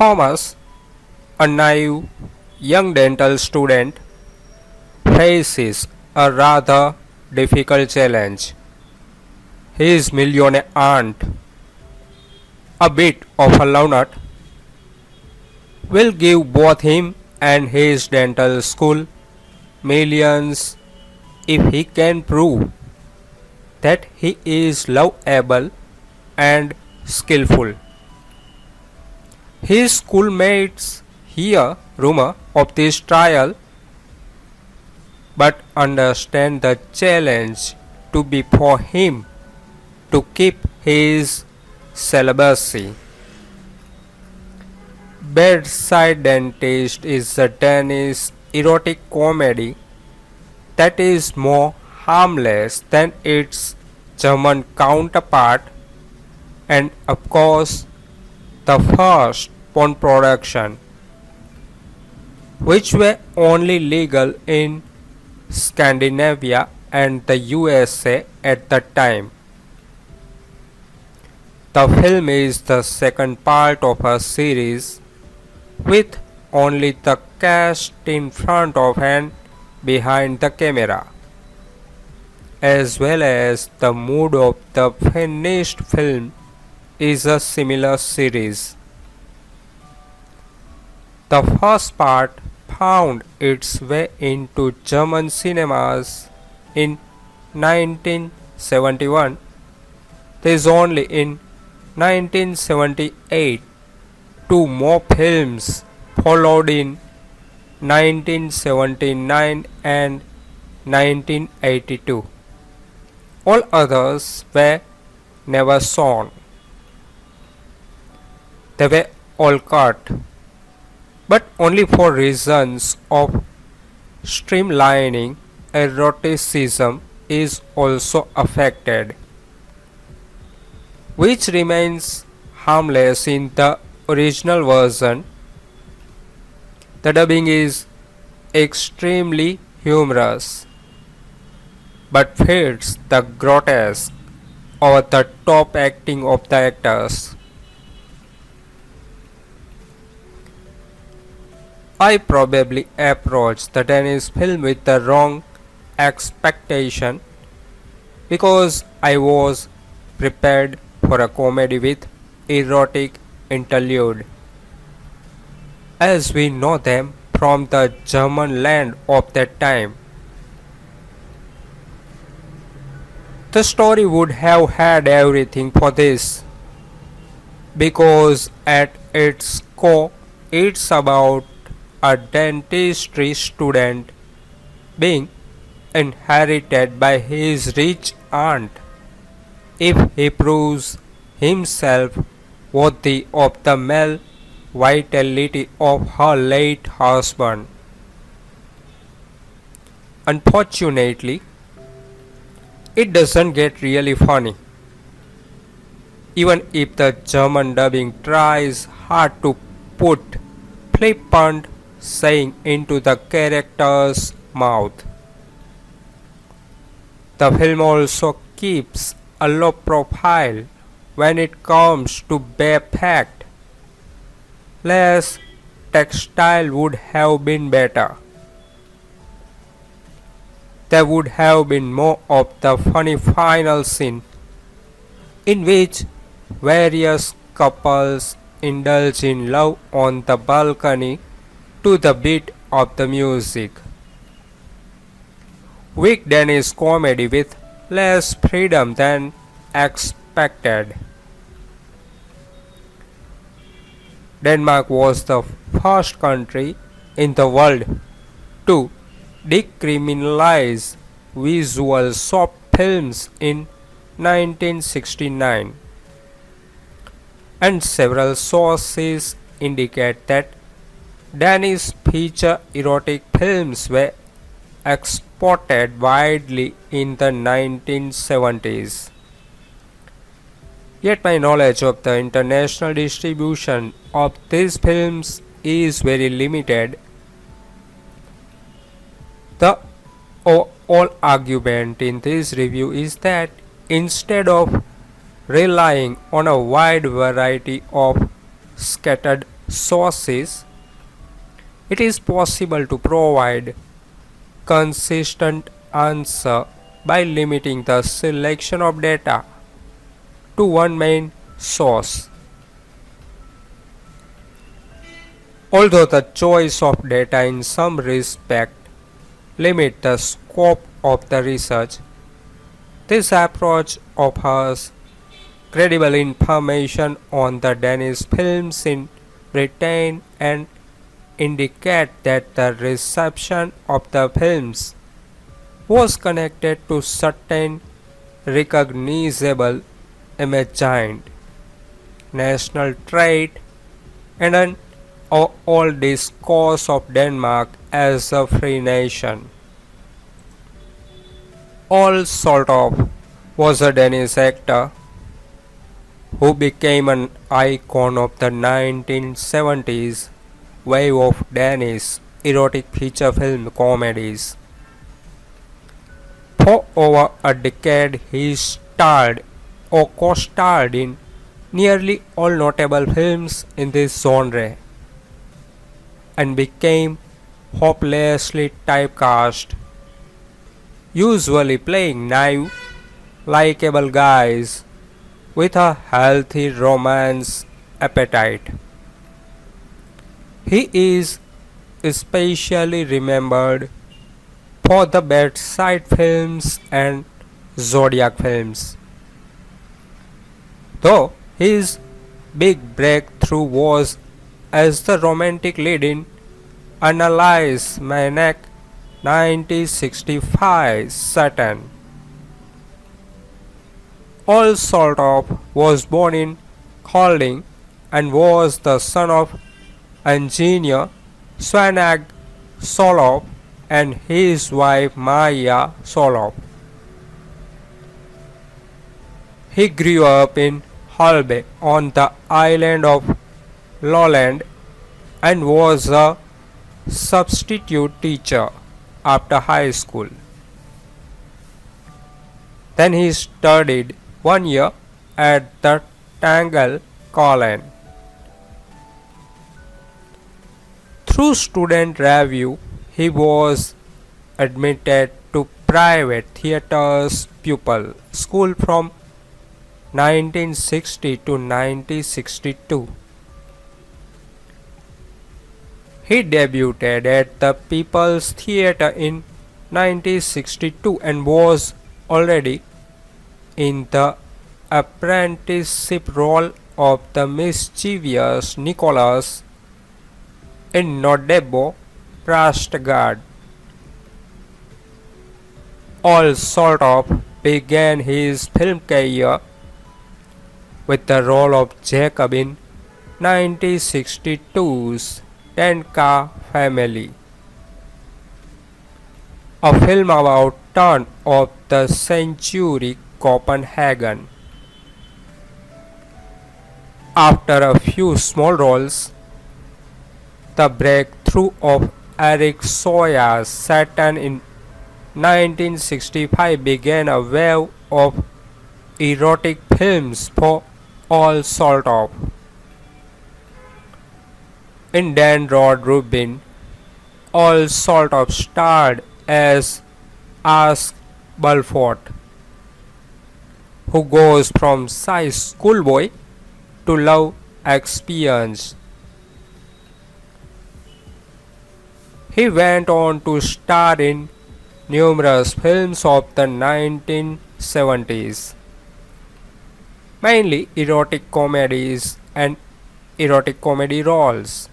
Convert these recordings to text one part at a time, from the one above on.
Thomas, a naive young dental student, faces a rather difficult challenge. His millionaire aunt, a bit of a loner, will give both him and his dental school millions if he can prove that he is lovable and skillful. His schoolmates hear rumor of this trial but understand the challenge to be for him to keep his celibacy. Bedside Dentist is a Danish erotic comedy that is more harmless than its German counterpart, and of course the first porn production, which were only legal in Scandinavia and the USA at the time. The film is the second part of a series with only the cast in front of and behind the camera, as well as the mood of the finished film is a similar series. The first part found its way into German cinemas in 1971. There is only in 1978 two more films followed in 1979 and 1982. All others were never shown. They were all cut, but only for reasons of streamlining. Eroticism is also affected, which remains harmless in the original version. The dubbing is extremely humorous, but fits the grotesque over the top acting of the actors. I probably approached the Danish film with the wrong expectation because I was prepared for a comedy with erotic interlude, as we know them from the German land of that time. The story would have had everything for this, because at its core it's about a dentistry student being inherited by his rich aunt if he proves himself worthy of the male vitality of her late husband. Unfortunately, it doesn't get really funny, even if the German dubbing tries hard to put flippant saying into the character's mouth. The film also keeps a low profile when it comes to bare fact. Less textile would have been better. There would have been more of the funny final scene in which various couples indulge in love on the balcony to the beat of the music. Weak Danish comedy with less freedom than expected. Denmark was the first country in the world to decriminalize visual soft films in 1969, and several sources indicate that Danish feature erotic films were exported widely in the 1970s. Yet my knowledge of the international distribution of these films is very limited. The whole argument in this review is that instead of relying on a wide variety of scattered sources, it is possible to provide consistent answer by limiting the selection of data to one main source. Although the choice of data in some respect limit the scope of the research, this approach offers credible information on the Danish films in Britain and indicate that the reception of the films was connected to certain recognizable imagined national trait and an old discourse of Denmark as a free nation. Soltoft was a Danish actor who became an icon of the 1970s wave of Danish erotic feature film comedies. For over a decade he starred or co-starred in nearly all notable films in this genre and became hopelessly typecast, usually playing naive, likable guys with a healthy romance appetite. He is especially remembered for the Bedside films and Zodiac films, though his big breakthrough was as the romantic lead in Analyze Maniac 1965 Saturn. Soltoft was born in Kolding and was the son of engineer Svanag Soltoft and his wife Maya Soltoft. He grew up in Hilbard on the island of Lolland and was a substitute teacher after high school. Then he studied 1 year at the Tandlæge College. Through student review, he was admitted to private theatre's pupil school from 1960 to 1962. He debuted at the People's Theatre in 1962 and was already in the apprenticeship role of the mischievous Nicholas in Nordebo Garde. Soltoft began his film career with the role of Jacob in 1962's Ten-Car Family, a film about turn of the century Copenhagen. After a few small roles, the breakthrough of Eric Soya's Saturn in 1965 began a wave of erotic films for Soltoft. In Dan Rod Rubin, Soltoft starred as Ask Bulford, who goes from shy schoolboy to love experience. He went on to star in numerous films of the 1970s, mainly erotic comedies and erotic comedy roles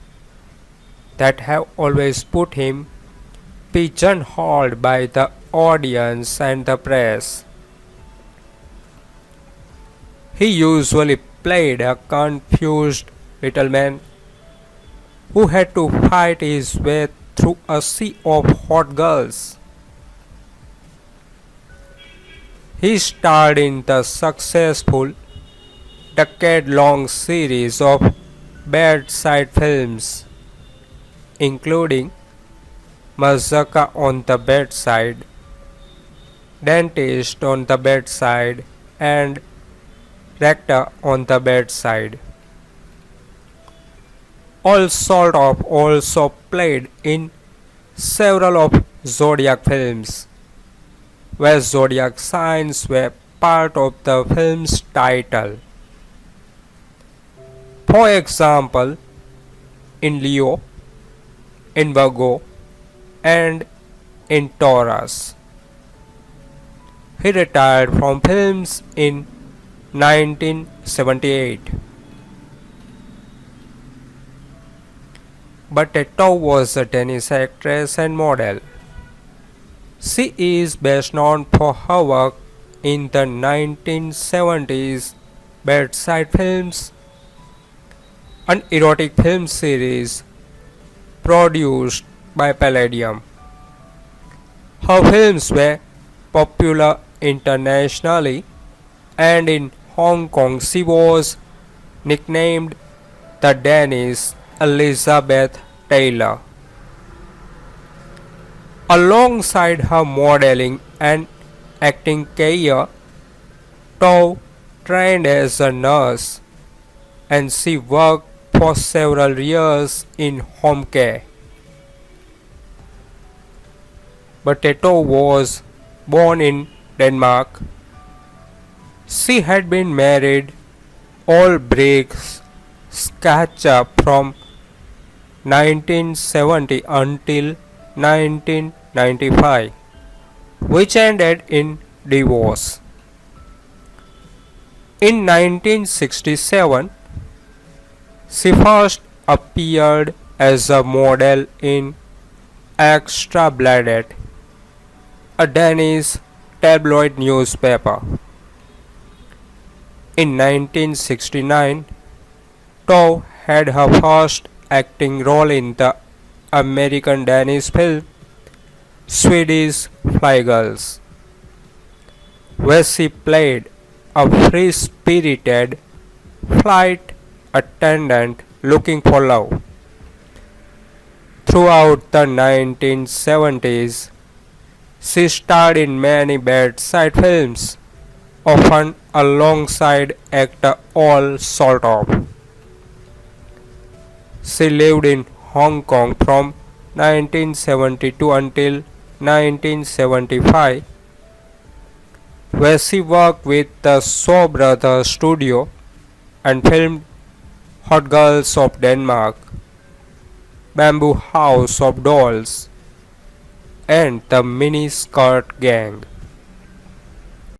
that have always put him pigeonholed by the audience and the press. He usually played a confused little man who had to fight his way through a sea of hot girls. He starred in the successful decade-long series of Bedside films, including Massacre on the Bedside, Dentist on the Bedside, and Rector on the Bedside. Soltoft also played in several of Zodiac films, where zodiac signs were part of the film's title. For example, in Leo, in Virgo, and in Taurus. He retired from films in 1978. But Tove was a Danish actress and model. She is best known for her work in the 1970s Bedside films, an erotic film series produced by Palladium. Her films were popular internationally, and in Hong Kong she was nicknamed the Danish Elizabeth Taylor. Alongside her modeling and acting career, Tove trained as a nurse, and she worked for several years in home care. But Tove was born in Denmark. She had been married all breaks Sketchup from 1970 until 1995, which ended in divorce. In 1967, she first appeared as a model in Extra Bladet, a Danish tabloid newspaper. In 1969, Tove had her first acting role in the American Danish film Swedish Fly Girls, where she played a free-spirited flight attendant looking for love. Throughout the 1970s, she starred in many bedside films, often alongside actor Soltoft. She lived in Hong Kong from 1972 until 1975, where she worked with the Shaw Brothers Studio and filmed Hot Girls of Denmark, Bamboo House of Dolls, and the Mini Skirt Gang.